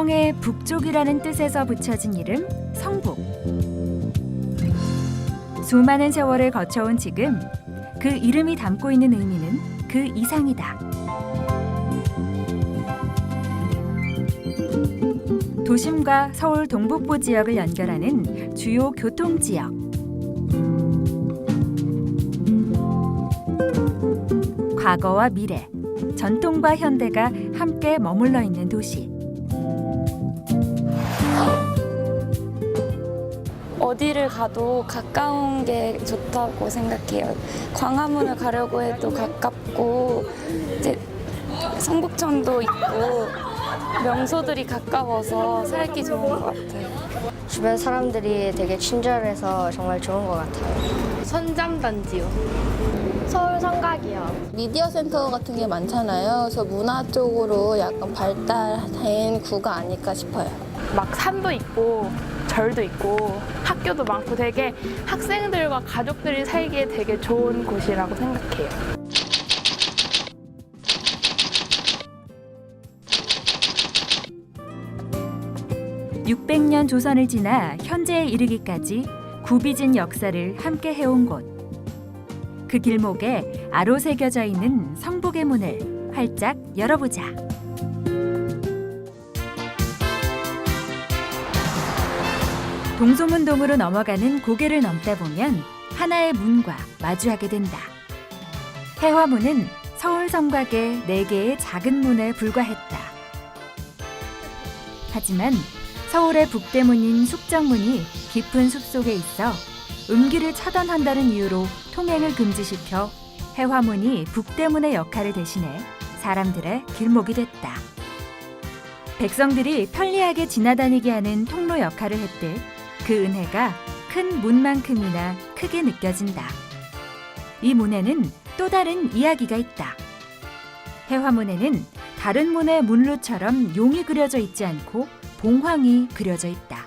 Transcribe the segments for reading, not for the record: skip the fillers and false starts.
성의 북쪽이라는 뜻에서 붙여진 이름 성북. 수많은 세월을 거쳐온 지금 그 이름이 담고 있는 의미는 그 이상이다. 도심과 서울 동북부 지역을 연결하는 주요 교통지역. 과거와 미래, 전통과 현대가 함께 머물러 있는 도시. 어디를 가도 가까운 게 좋다고 생각해요. 광화문을 가려고 해도 가깝고, 이제 성북천도 있고 명소들이 가까워서 살기 좋은 것 같아요. 주변 사람들이 되게 친절해서 정말 좋은 것 같아요. 선잠단지요. 서울 성곽이요. 미디어 센터 같은 게 많잖아요. 그래서 문화 쪽으로 약간 발달된 구가 아닐까 싶어요. 막 산도 있고 절도 있고 학교도 많고 되게 학생들과 가족들이 살기에 되게 좋은 곳이라고 생각해요. (600년) 조선을 지나 현재에 이르기까지 굽이진 역사를 함께 해온 곳. 그 길목에 아로 새겨져 있는 성북의 문을 활짝 열어보자. 동소문동으로 넘어가는 고개를 넘다 보면 하나의 문과 마주하게 된다. 해화문은 서울 성곽의 4개의 작은 문에 불과했다. 하지만 서울의 북대문인 숙정문이 깊은 숲속에 있어 음기를 차단한다는 이유로 통행을 금지시켜 해화문이 북대문의 역할을 대신해 사람들의 길목이 됐다. 백성들이 편리하게 지나다니게 하는 통로 역할을 했듯 그 은혜가 큰 문만큼이나 크게 느껴진다. 이 문에는 또 다른 이야기가 있다. 해화문에는 다른 문의 문루처럼 용이 그려져 있지 않고 봉황이 그려져 있다.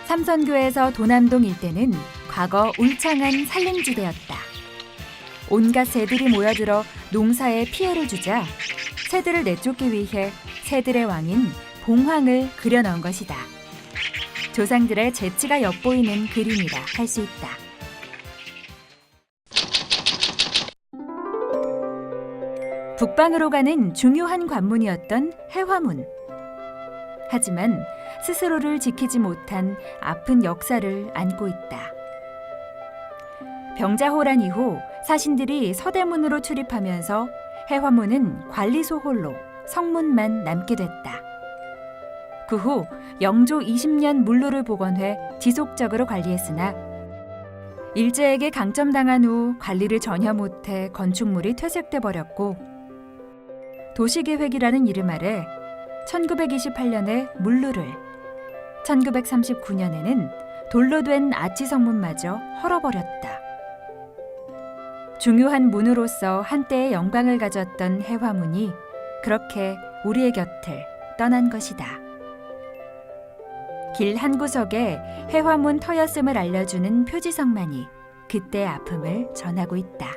삼선교에서 도남동 일대는 과거 울창한 산림지대였다. 온갖 새들이 모여들어 농사에 피해를 주자 새들을 내쫓기 위해 새들의 왕인 봉황을 그려넣은 것이다. 조상들의 재치가 엿보이는 그림이라 할 수 있다. 북방으로 가는 중요한 관문이었던 해화문. 하지만 스스로를 지키지 못한 아픈 역사를 안고 있다. 병자호란 이후 사신들이 서대문으로 출입하면서 해화문은 관리소 홀로 성문만 남게 됐다. 그 후 영조 20년 물로를 복원해 지속적으로 관리했으나 일제에게 강점당한 후 관리를 전혀 못해 건축물이 퇴색돼 버렸고 도시계획이라는 이름 아래 1928년에 물루를, 1939년에는 돌로 된 아치 성문마저 헐어버렸다. 중요한 문으로서 한때의 영광을 가졌던 해화문이 그렇게 우리의 곁을 떠난 것이다. 길 한 구석에 해화문 터였음을 알려주는 표지석만이 그때의 아픔을 전하고 있다.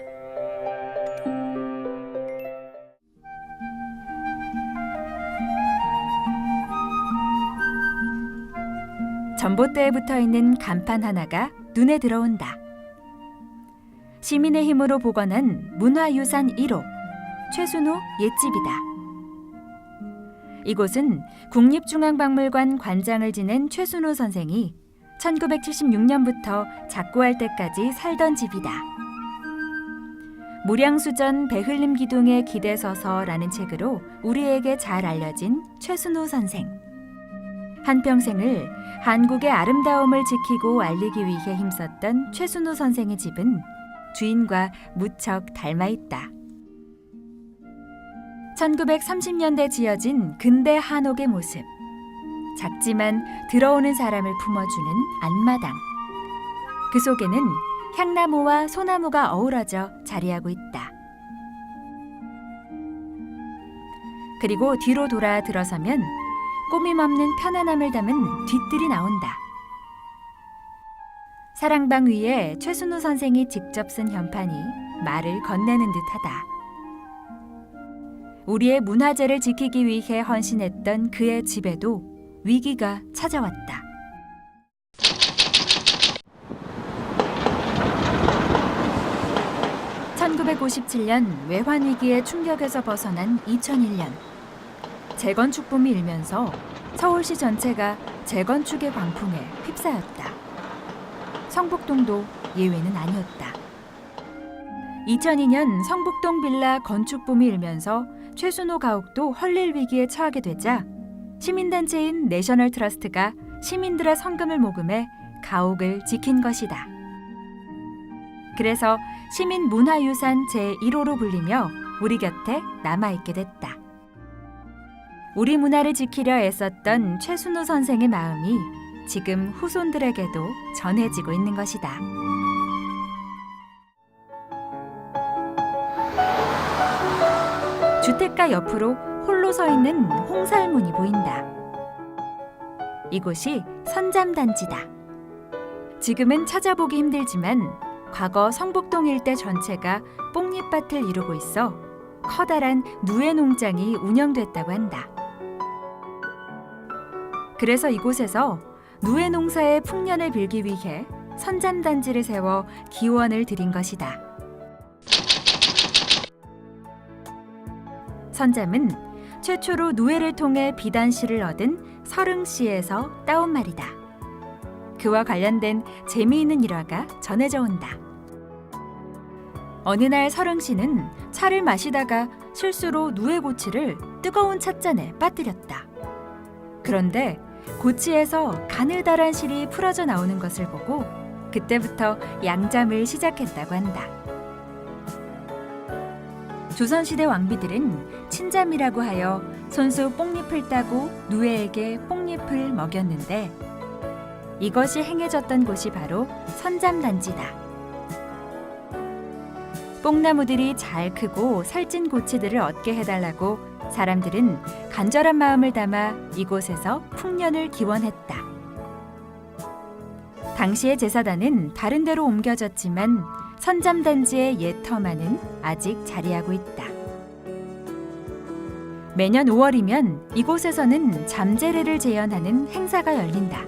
전봇대에 붙어있는 간판 하나가 눈에 들어온다. 시민의 힘으로 복원한 문화유산 1호 최순호 옛집이다. 이곳은 국립중앙박물관 관장을 지낸 최순호 선생이 1976년부터 작고할 때까지 살던 집이다. 무량수전 배흘림 기둥에 기대서서라는 책으로 우리에게 잘 알려진 최순호 선생. 한평생을 한국의 아름다움을 지키고 알리기 위해 힘썼던 최순호 선생의 집은 주인과 무척 닮아 있다. 1930년대 지어진 근대 한옥의 모습. 작지만 들어오는 사람을 품어주는 안마당. 그 속에는 향나무와 소나무가 어우러져 자리하고 있다. 그리고 뒤로 돌아 들어서면 꾸밈없는 편안함을 담은 뒷뜰이 나온다. 사랑방 위에 최순호 선생이 직접 쓴 현판이 말을 건네는 듯하다. 우리의 문화재를 지키기 위해 헌신했던 그의 집에도 위기가 찾아왔다. (1957년) 외환위기의 충격에서 벗어난 2001년, 재건축 붐이 일면서 서울시 전체가 재건축의 광풍에 휩싸였다. 성북동도 예외는 아니었다. 2002년 성북동 빌라 건축 붐이 일면서 최순호 가옥도 헐릴 위기에 처하게 되자 시민단체인 내셔널 트러스트가 시민들의 성금을 모금해 가옥을 지킨 것이다. 그래서 시민문화유산 제1호로 불리며 우리 곁에 남아있게 됐다. 우리 문화를 지키려 애썼던 최순호 선생의 마음이 지금 후손들에게도 전해지고 있는 것이다. 주택가 옆으로 홀로 서 있는 홍살문이 보인다. 이곳이 선잠단지다. 지금은 찾아보기 힘들지만 과거 성북동 일대 전체가 뽕잎밭을 이루고 있어 커다란 누에 농장이 운영됐다고 한다. 그래서 이곳에서 누에 농사의 풍년을 빌기 위해 선잠단지를 세워 기원을 드린 것이다. 선잠은 최초로 누에를 통해 비단씨를 얻은 서릉씨에서 따온 말이다. 그와 관련된 재미있는 일화가 전해져 온다. 어느 날 서릉씨는 차를 마시다가 실수로 누에 고치를 뜨거운 찻잔에 빠뜨렸다. 그런데 고치에서 가느다란 실이 풀어져 나오는 것을 보고 그때부터 양잠을 시작했다고 한다. 조선시대 왕비들은 친잠이라고 하여 손수 뽕잎을 따고 누에에게 뽕잎을 먹였는데 이것이 행해졌던 곳이 바로 선잠단지다. 뽕나무들이 잘 크고 살찐 고치들을 얻게 해달라고 사람들은 간절한 마음을 담아 이곳에서 풍년을 기원했다. 당시의 제사단은 다른 데로 옮겨졌지만 선잠단지의 옛 터만은 아직 자리하고 있다. 매년 5월이면 이곳에서는 잠재례를 재현하는 행사가 열린다.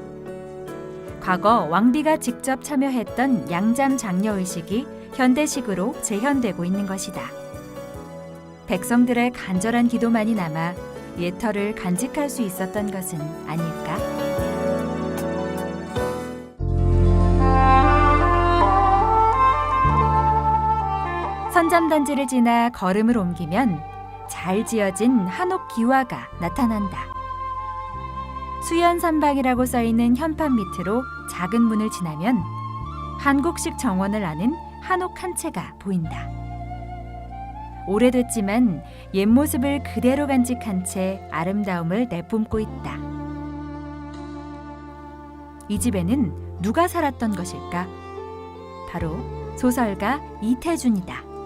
과거 왕비가 직접 참여했던 양잠 장려의식이 현대식으로 재현되고 있는 것이다. 백성들의 간절한 기도만이 남아 옛터를 간직할 수 있었던 것은 아닐까? 선잠단지를 지나 걸음을 옮기면 잘 지어진 한옥 기와가 나타난다. 수연산방이라고 써있는 현판 밑으로 작은 문을 지나면 한국식 정원을 아는 한옥 한 채가 보인다. 오래됐지만 옛 모습을 그대로 간직한 채 아름다움을 내뿜고 있다. 이 집에는 누가 살았던 것일까? 바로 소설가 이태준이다.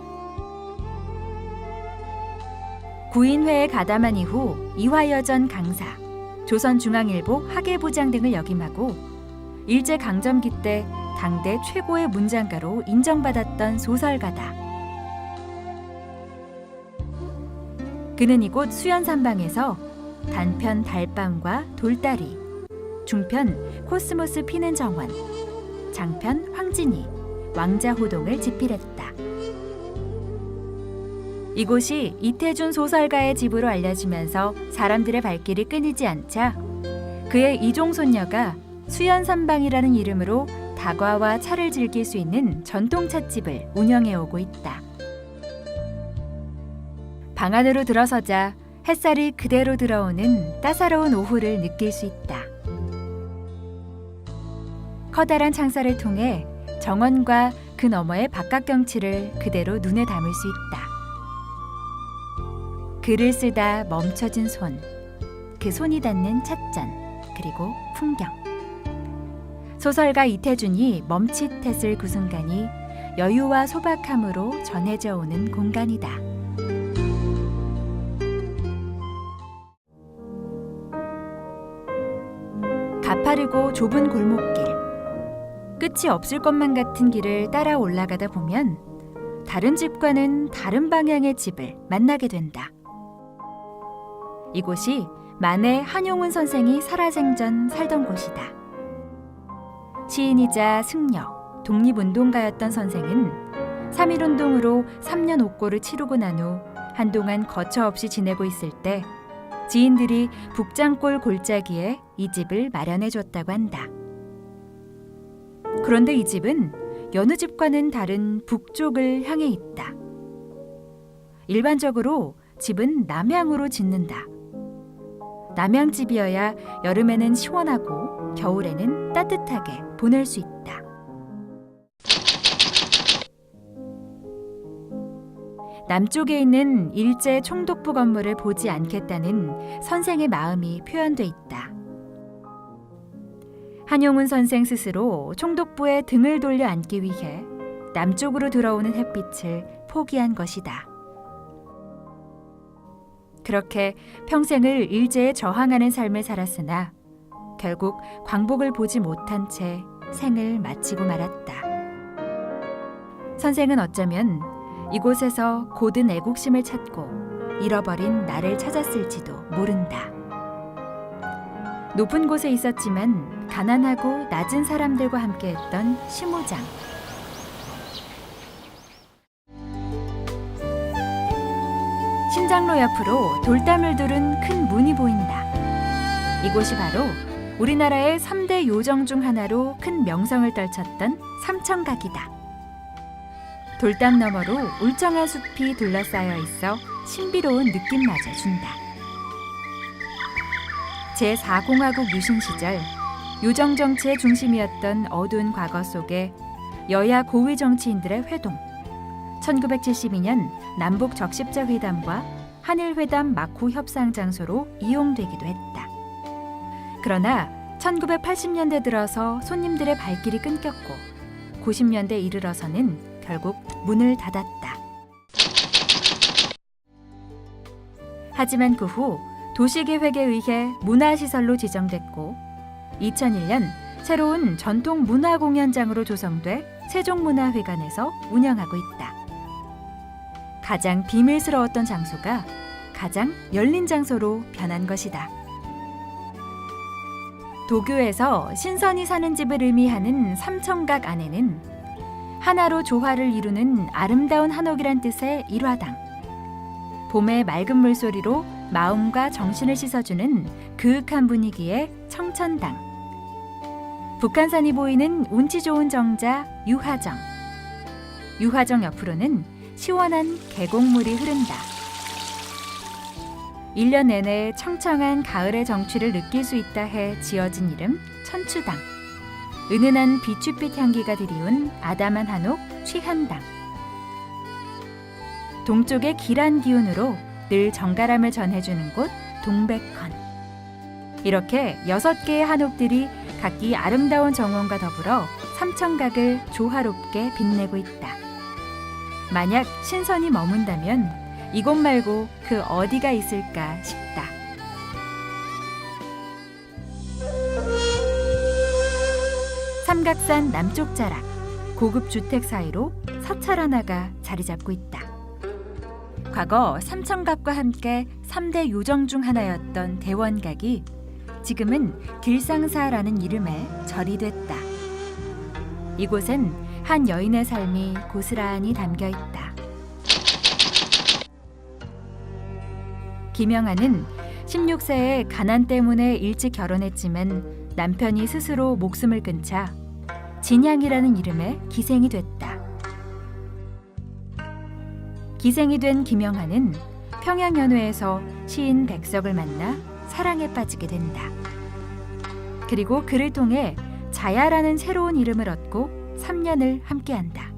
구인회에 가담한 이후 이화여전 강사, 조선중앙일보 학예부장 등을 역임하고 일제강점기 때 당대 최고의 문장가로 인정받았던 소설가다. 그는 이곳 수연산방에서 단편 달밤과 돌다리, 중편 코스모스 피는 정원, 장편 황진이, 왕자호동을 집필했다. 이곳이 이태준 소설가의 집으로 알려지면서 사람들의 발길이 끊이지 않자 그의 이종손녀가 수연산방이라는 이름으로 다과와 차를 즐길 수 있는 전통 찻집을 운영해오고 있다. 방 안으로 들어서자 햇살이 그대로 들어오는 따사로운 오후를 느낄 수 있다. 커다란 창살을 통해 정원과 그 너머의 바깥 경치를 그대로 눈에 담을 수 있다. 글을 쓰다 멈춰진 손, 그 손이 닿는 찻잔, 그리고 풍경. 소설가 이태준이 멈칫했을 그 순간이 여유와 소박함으로 전해져 오는 공간이다. 가파르고 좁은 골목길, 끝이 없을 것만 같은 길을 따라 올라가다 보면 다른 집과는 다른 방향의 집을 만나게 된다. 이곳이 만해 한용운 선생이 살아생전 살던 곳이다. 시인이자 승려, 독립운동가였던 선생은 3.1운동으로 3년 옥고를 치르고 난 후 한동안 거처 없이 지내고 있을 때 지인들이 북장골 골짜기에 이 집을 마련해줬다고 한다. 그런데 이 집은 여느 집과는 다른 북쪽을 향해 있다. 일반적으로 집은 남향으로 짓는다. 남향집이어야 여름에는 시원하고 겨울에는 따뜻하게 보낼 수 있다. 남쪽에 있는 일제 총독부 건물을 보지 않겠다는 선생의 마음이 표현돼 있다. 한용운 선생 스스로 총독부에 등을 돌려 앉기 위해 남쪽으로 들어오는 햇빛을 포기한 것이다. 그렇게 평생을 일제에 저항하는 삶을 살았으나 결국 광복을 보지 못한 채 생을 마치고 말았다. 선생은 어쩌면 이곳에서 고든 애국심을 찾고 잃어버린 나를 찾았을지도 모른다. 높은 곳에 있었지만 가난하고 낮은 사람들과 함께했던 시무장. 심장로 옆으로 돌담을 두른 큰 문이 보인다. 이곳이 바로 우리나라의 3대 요정 중 하나로 큰 명성을 떨쳤던 삼청각이다. 돌담 너머로 울창한 숲이 둘러싸여 있어 신비로운 느낌마저 준다. 제4공화국 유신 시절 요정 정치의 중심이었던 어두운 과거 속에 여야 고위 정치인들의 회동, 1972년 남북 적십자 회담과 한일 회담 막후 협상 장소로 이용되기도 했다. 그러나 1980년대 들어서 손님들의 발길이 끊겼고 90년대 이르러서는 결국 문을 닫았다. 하지만 그 후 도시계획에 의해 문화시설로 지정됐고 2001년 새로운 전통문화공연장으로 조성돼 세종문화회관에서 운영하고 있다. 가장 비밀스러웠던 장소가 가장 열린 장소로 변한 것이다. 도교에서 신선이 사는 집을 의미하는 삼청각 안에는 하나로 조화를 이루는 아름다운 한옥이란 뜻의 일화당, 봄의 맑은 물소리로 마음과 정신을 씻어주는 그윽한 분위기의 청천당, 북한산이 보이는 운치 좋은 정자 유화정, 유화정 옆으로는 시원한 계곡물이 흐른다. 1년 내내 청청한 가을의 정취를 느낄 수 있다 해 지어진 이름 천추당, 은은한 비추빛 향기가 드리운 아담한 한옥 취한당, 동쪽의 길한 기운으로 늘 정갈함을 전해주는 곳 동백헌. 이렇게 6개의 한옥들이 각기 아름다운 정원과 더불어 삼청각을 조화롭게 빛내고 있다. 만약 신선이 머문다면 이곳 말고 그 어디가 있을까 싶다. 삼각산 남쪽 자락, 고급 주택 사이로 사찰 하나가 자리 잡고 있다. 과거 삼청각과 함께 3대 요정 중 하나였던 대원각이 지금은 길상사라는 이름의 절이 됐다. 이곳엔 한 여인의 삶이 고스란히 담겨 있다. 김영아는 16세에 가난 때문에 일찍 결혼했지만 남편이 스스로 목숨을 끊자 진양이라는 이름의 기생이 됐다. 기생이 된 김영아는 평양연회에서 시인 백석을 만나 사랑에 빠지게 된다. 그리고 그를 통해 자야라는 새로운 이름을 얻고 3년을 함께한다.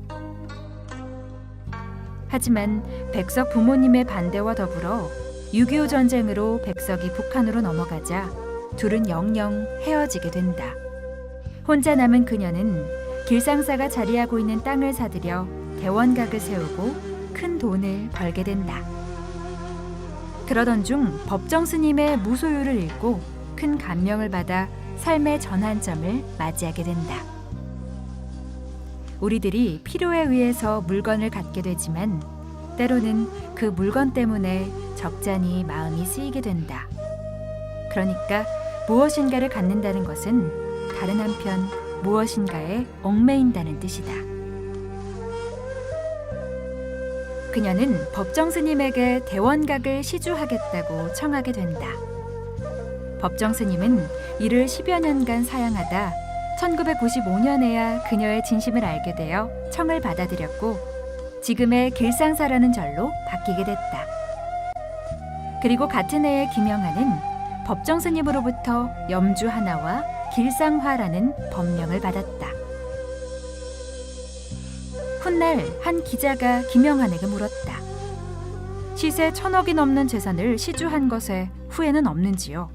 하지만 백석 부모님의 반대와 더불어 6.25 전쟁으로 백석이 북한으로 넘어가자 둘은 영영 헤어지게 된다. 혼자 남은 그녀는 길상사가 자리하고 있는 땅을 사들여 대원각을 세우고 큰 돈을 벌게 된다. 그러던 중 법정 스님의 무소유를 읽고 큰 감명을 받아 삶의 전환점을 맞이하게 된다. 우리들이 필요에 의해서 물건을 갖게 되지만 때로는 그 물건 때문에 적잖이 마음이 쓰이게 된다. 그러니까 무엇인가를 갖는다는 것은 다른 한편 무엇인가에 얽매인다는 뜻이다. 그녀는 법정 스님에게 대원각을 시주하겠다고 청하게 된다. 법정 스님은 이를 10여 년간 사양하다 1995년에야 그녀의 진심을 알게 되어 청을 받아들였고 지금의 길상사라는 절로 바뀌게 됐다. 그리고 같은 해에 김영하는 법정 스님으로부터 염주 하나와 길상화라는 법명을 받았다. 훗날 한 기자가 김영한에게 물었다. 시세 1,000억이 넘는 재산을 시주한 것에 후회는 없는지요?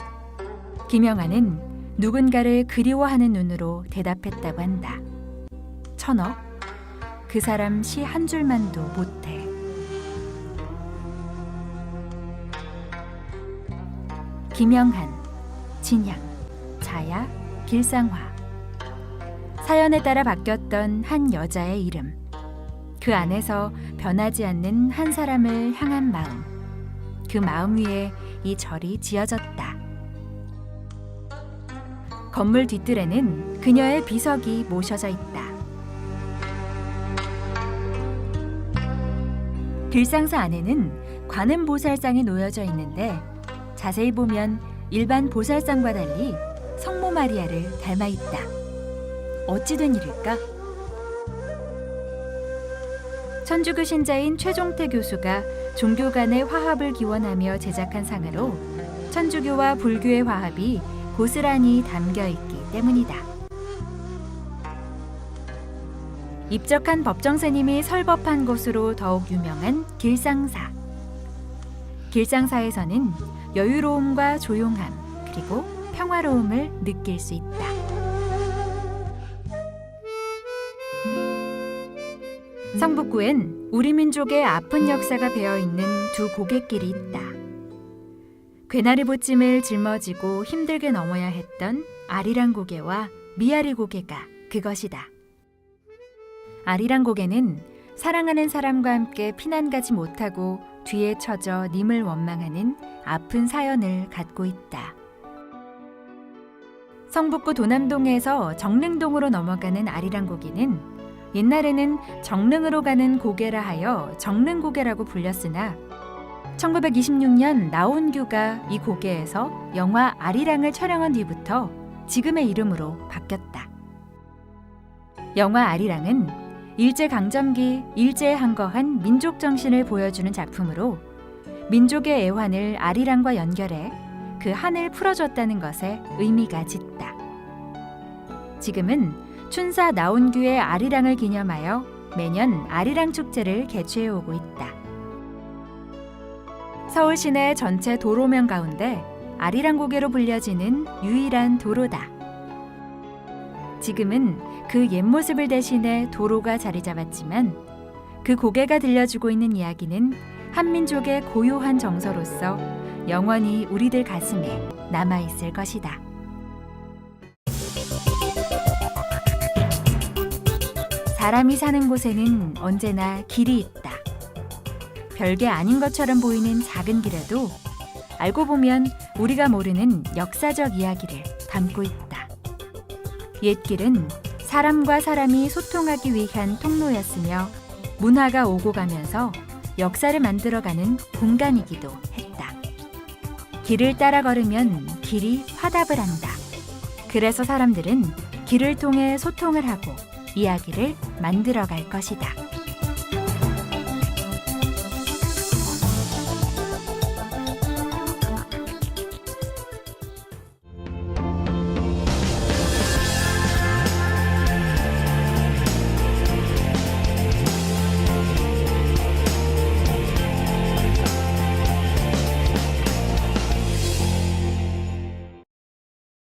김영한은 누군가를 그리워하는 눈으로 대답했다고 한다. 1,000억? 그 사람 시 한 줄만도 못해. 김영한, 진양, 자야, 길상화. 사연에 따라 바뀌었던 한 여자의 이름. 그 안에서 변하지 않는 한 사람을 향한 마음. 그 마음 위에 이 절이 지어졌다. 건물 뒷뜰에는 그녀의 비석이 모셔져 있다. 길상사 안에는 관음보살상이 놓여져 있는데 자세히 보면 일반 보살상과 달리 성모 마리아를 닮아 있다. 어찌 된 일일까? 천주교 신자인 최종태 교수가 종교 간의 화합을 기원하며 제작한 상으로 천주교와 불교의 화합이 고스란히 담겨 있기 때문이다. 입적한 법정스님이 설법한 곳으로 더욱 유명한 길상사. 길상사에서는 여유로움과 조용함 그리고 평화로움을 느낄 수 있다. 성북구엔 우리 민족의 아픈 역사가 배어있는 두 고갯길이 있다. 괴나리 보찜을 짊어지고 힘들게 넘어야 했던 아리랑 고개와 미아리 고개가 그것이다. 아리랑 고개는 사랑하는 사람과 함께 피난 가지 못하고 뒤에 처져 님을 원망하는 아픈 사연을 갖고 있다. 성북구 도남동에서 정릉동으로 넘어가는 아리랑 고개는 옛날에는 정릉으로 가는 고개라 하여 정릉고개라고 불렸으나 1926년 나온규가 이 고개에서 영화 아리랑을 촬영한 뒤부터 지금의 이름으로 바뀌었다. 영화 아리랑은 일제강점기 일제에 항거한 민족 정신을 보여주는 작품으로 민족의 애환을 아리랑과 연결해 그 한을 풀어줬다는 것에 의미가 짙다. 지금은 춘사 나온규의 아리랑을 기념하여 매년 아리랑 축제를 개최해오고 있다. 서울 시내 전체 도로명 가운데 아리랑 고개로 불려지는 유일한 도로다. 지금은 그 옛 모습을 대신해 도로가 자리 잡았지만 그 고개가 들려주고 있는 이야기는 한민족의 고요한 정서로서 영원히 우리들 가슴에 남아있을 것이다. 사람이 사는 곳에는 언제나 길이 있다. 별게 아닌 것처럼 보이는 작은 길에도 알고 보면 우리가 모르는 역사적 이야기를 담고 있다. 옛길은 사람과 사람이 소통하기 위한 통로였으며 문화가 오고 가면서 역사를 만들어가는 공간이기도 했다. 길을 따라 걸으면 길이 화답을 한다. 그래서 사람들은 길을 통해 소통을 하고 이야기를 만들어갈 것이다.